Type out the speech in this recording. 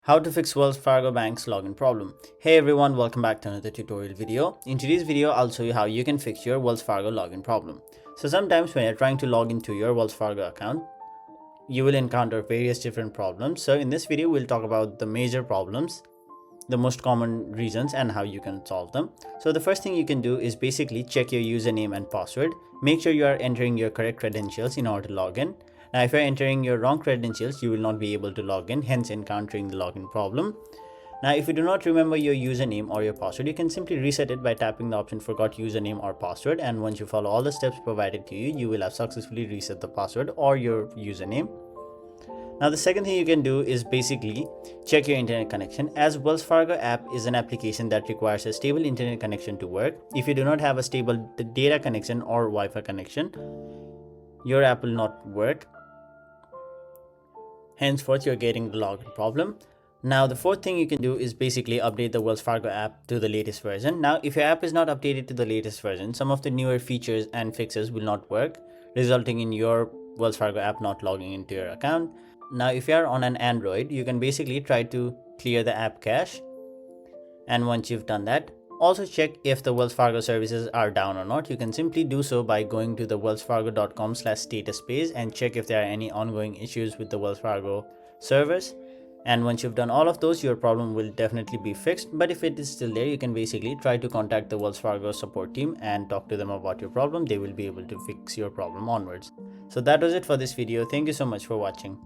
How to fix Wells Fargo Bank's login problem. Hey everyone, welcome back to another tutorial video. In today's video, I'll show you how you can fix your Wells Fargo login problem. So sometimes when you're trying to log into your Wells Fargo account, you will encounter various different problems. So in this video, we'll talk about the major problems, the most common reasons, and how you can solve them. So the first thing you can do is basically check your username and password. Make sure you are entering your correct credentials in order to log in. Now, if you're entering your wrong credentials, you will not be able to log in, hence encountering the login problem. Now, if you do not remember your username or your password, you can simply reset it by tapping the option forgot username or password. And once you follow all the steps provided to you, you will have successfully reset the password or your username. Now, the second thing you can do is basically check your internet connection. As Wells Fargo app is an application that requires a stable internet connection to work. If you do not have a stable data connection or Wi-Fi connection, your app will not work. Henceforth, you're getting the login problem. Now, the fourth thing you can do is basically update the Wells Fargo app to the latest version. Now, if your app is not updated to the latest version, some of the newer features and fixes will not work, resulting in your Wells Fargo app not logging into your account. Now, if you are on an Android, you can basically try to clear the app cache. And once you've done that, also check if the Wells Fargo services are down or not. You can simply do so by going to the wellsfargo.com/status page and check if there are any ongoing issues with the Wells Fargo servers. And once you've done all of those, your problem will definitely be fixed. But if it is still there, you can basically try to contact the Wells Fargo support team and talk to them about your problem. They will be able to fix your problem onwards. So that was it for this video. Thank you so much for watching.